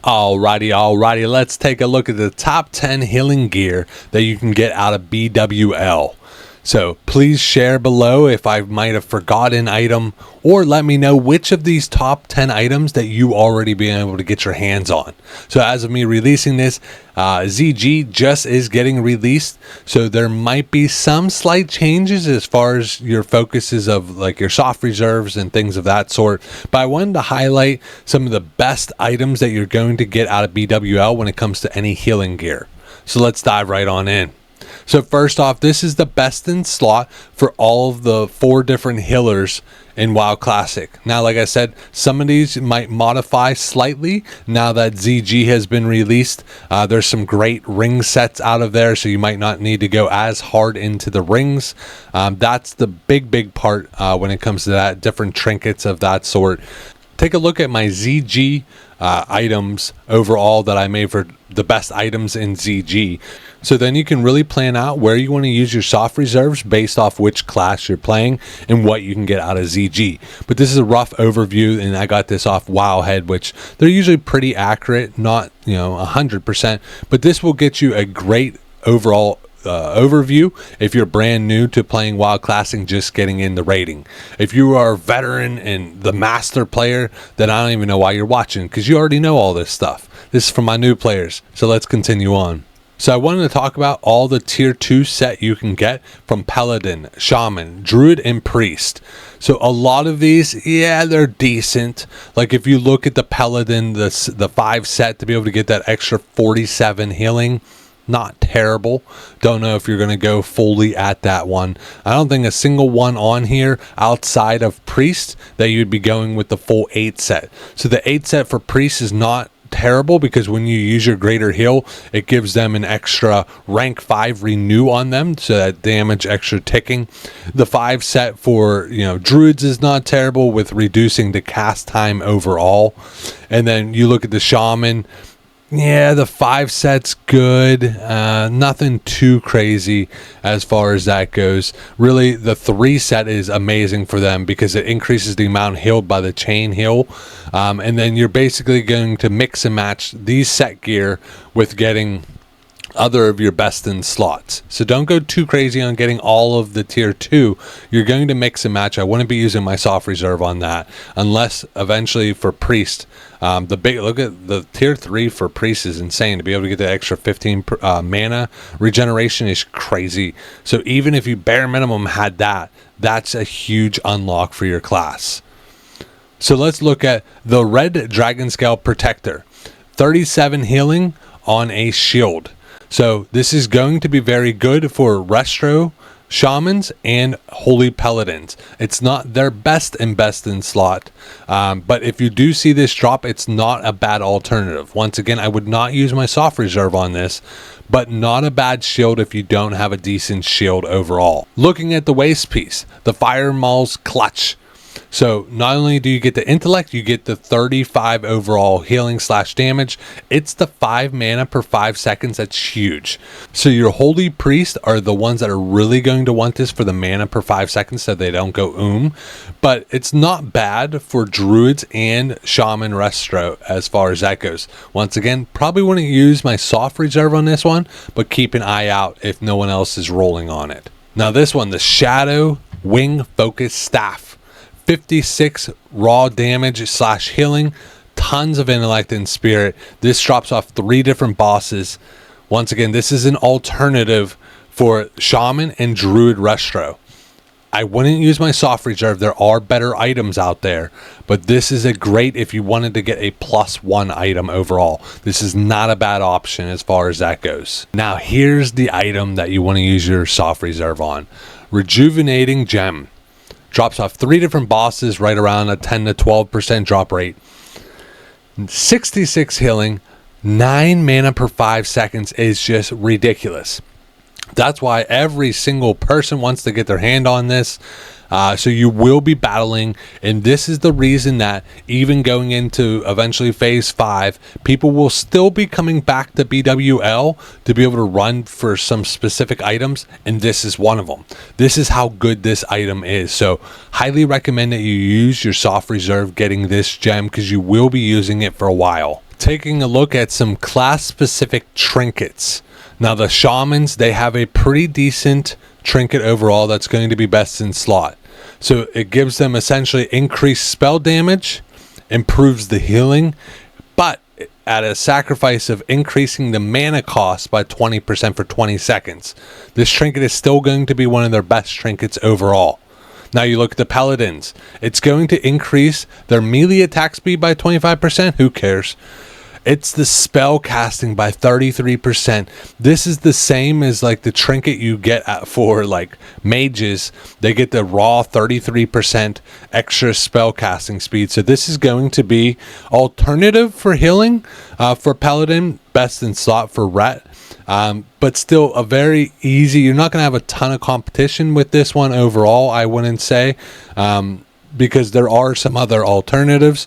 Alrighty, let's take a look at the top 10 healing gear that you can get out of BWL. So please share below if I might have forgotten an item, or let me know which of these top 10 items that you already been able to get your hands on. So as of me releasing this, ZG just is getting released, so there might be some slight changes as far as your focuses of like your soft reserves and things of that sort. But I wanted to highlight some of the best items that you're going to get out of BWL when it comes to any healing gear. So let's dive right on in. So first off, this is the best in slot for all of the 4 different healers in WoW Classic. Now, like I said, some of these might modify slightly now that ZG has been released. There's some great ring sets out of there, so you might not need to go as hard into the rings. That's the big part when it comes to that, different trinkets of that sort. Take a look at my ZG items overall that I made for the best items in ZG. So then you can really plan out where you want to use your soft reserves based off which class you're playing and what you can get out of ZG. But this is a rough overview, and I got this off Wowhead, which they're usually pretty accurate, not 100%, but this will get you a great overall overview if you're brand new to playing WoW Classic, just getting in the rating. If you are a veteran and the master player, then I don't even know why you're watching, because you already know all this stuff. This is for my new players, so let's continue on. So I wanted to talk about all the tier 2 set you can get from Paladin, Shaman, Druid, and Priest. So a lot of these, yeah, they're decent. Like if you look at the Paladin, the 5 set to be able to get that extra 47 healing, not terrible. Don't know if you're going to go fully at that one. I don't think a single one on here outside of Priest that you'd be going with the full 8 set. So the 8 set for Priest is not terrible, because when you use your greater heal, it gives them an extra rank 5 renew on them, so that damage extra ticking. The 5 set for druids is not terrible with reducing the cast time overall. And then you look at the shaman, yeah, the 5 set's good, nothing too crazy as far as that goes. Really, the 3 set is amazing for them because it increases the amount healed by the chain heal, and then you're basically going to mix and match these set gear with getting other of your best in slots. So don't go too crazy on getting all of the tier 2. You're going to mix and match. I wouldn't be using my soft reserve on that unless eventually for Priest, look at the tier 3 for Priest is insane. To be able to get the extra 15 mana regeneration is crazy. So even if you bare minimum had that, that's a huge unlock for your class. So let's look at the Red Dragon Scale Protector, 37 healing on a shield. So this is going to be very good for Restro Shamans and Holy Paladins. It's not their best in slot, but if you do see this drop, it's not a bad alternative. Once again, I would not use my soft reserve on this, but not a bad shield if you don't have a decent shield overall. Looking at the waist piece, the Fire Maul's Clutch. So not only do you get the intellect, you get the 35 overall healing / damage. It's the 5 mana per 5 seconds. That's huge. So your holy priest are the ones that are really going to want this for the mana per 5 seconds so they don't go but it's not bad for druids and shaman restro as far as that goes. Once again, probably wouldn't use my soft reserve on this one, but keep an eye out if no one else is rolling on it. Now this one, the Shadow Wing Focus Staff. 56 raw damage / healing, tons of intellect and spirit. This drops off 3 different bosses. Once again, this is an alternative for shaman and druid restro. I wouldn't use my soft reserve. There are better items out there, but this is a great if you wanted to get a +1 item overall. This is not a bad option as far as that goes. Now here's the item that you want to use your soft reserve on. Rejuvenating Gem. Drops off 3 different bosses, right around a 10 to 12% drop rate. 66 healing, 9 mana per 5 seconds is just ridiculous. That's why every single person wants to get their hand on this. So you will be battling, and this is the reason that even going into eventually phase 5, people will still be coming back to BWL to be able to run for some specific items, and this is one of them. This is how good this item is. So highly recommend that you use your soft reserve getting this gem, because you will be using it for a while. taking a look at some class specific trinkets. Now the shamans, they have a pretty decent trinket overall that's going to be best in slot. So it gives them essentially increased spell damage, improves the healing, but at a sacrifice of increasing the mana cost by 20% for 20 seconds. This trinket is still going to be one of their best trinkets overall. Now you look at the paladins. It's going to increase their melee attack speed by 25%. Who cares? It's the spell casting by 33%. This is the same as like the trinket you get for like mages. They get the raw 33% extra spell casting speed. So this is going to be alternative for healing for paladin, best in slot for ret. But still a very easy. You're not going to have a ton of competition with this one overall, I wouldn't say. Because there are some other alternatives,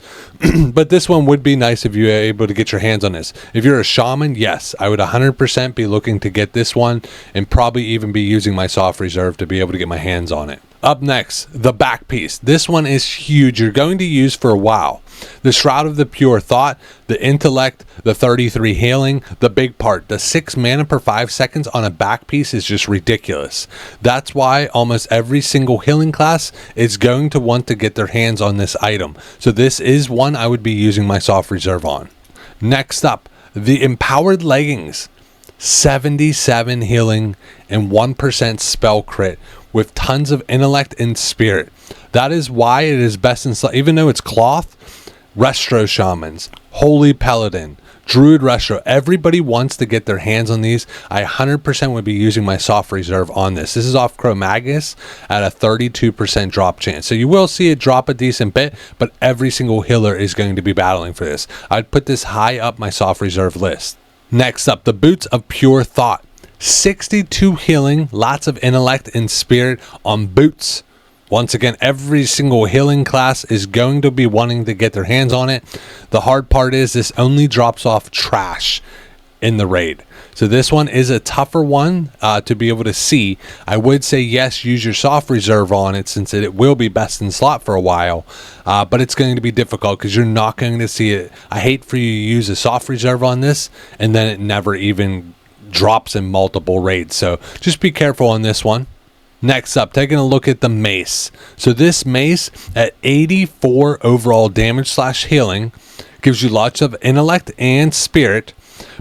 but this one would be nice if you're able to get your hands on this. If you're a shaman, yes, I would 100% be looking to get this one and probably even be using my soft reserve to be able to get my hands on it. Up next, the back piece. This one is huge. You're going to use for a while. The Shroud of the Pure Thought, the Intellect, the 33 Healing, the big part, the 6 mana per 5 seconds on a back piece is just ridiculous. That's why almost every single healing class is going to want to get their hands on this item. So this is one I would be using my soft reserve on. Next up, the Empowered Leggings. 77 healing and 1% spell crit with tons of intellect and spirit. That is why it is best in slot. Even though it's cloth, Restro Shamans, Holy Paladin, Druid Restro, everybody wants to get their hands on these. I 100% would be using my soft reserve on this. This is off Cro-Magus at a 32% drop chance. So you will see it drop a decent bit, but every single healer is going to be battling for this. I'd put this high up my soft reserve list. Next up, the Boots of Pure Thought. 62 healing, lots of intellect and spirit on boots. Once again, every single healing class is going to be wanting to get their hands on it. The hard part is this only drops off trash in the raid. So this one is a tougher one to be able to see. I would say yes, use your soft reserve on it since it will be best in slot for a while. But it's going to be difficult because you're not going to see it. I hate for you to use a soft reserve on this and then it never even drops in multiple raids. So just be careful on this one. Next up, taking a look at the Mace. So this Mace at 84 overall damage / healing gives you lots of intellect and spirit.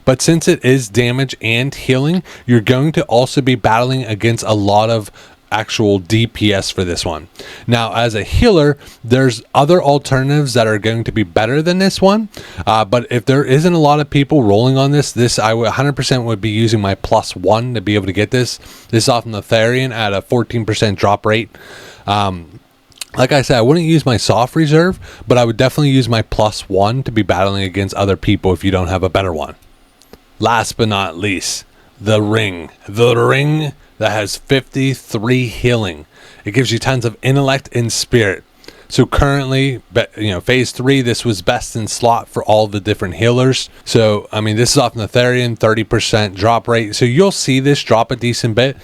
But since it is damage and healing, you're going to also be battling against a lot of actual DPS for this one. Now, as a healer, there's other alternatives that are going to be better than this one. But if there isn't a lot of people rolling on this I would 100% would be using my +1 to be able to get this. This is off from the Therian at a 14% drop rate. Like I said, I wouldn't use my soft reserve, but I would definitely use my +1 to be battling against other people if you don't have a better one. Last but not least, the ring. The ring that has 53 healing. It gives you tons of intellect and spirit. So currently, phase 3, this was best in slot for all the different healers. So, I mean, this is off in the Therian, 30% drop rate. So you'll see this drop a decent bit.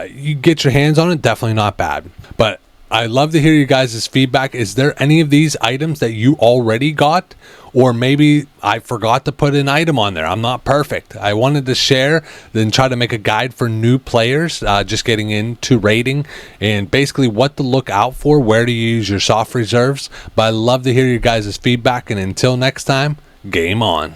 You get your hands on it, definitely not bad. But I'd love to hear you guys' feedback. Is there any of these items that you already got? Or maybe I forgot to put an item on there. I'm not perfect. I wanted to share, then try to make a guide for new players just getting into raiding and basically what to look out for, where to use your soft reserves. But I'd love to hear you guys' feedback. And until next time, game on.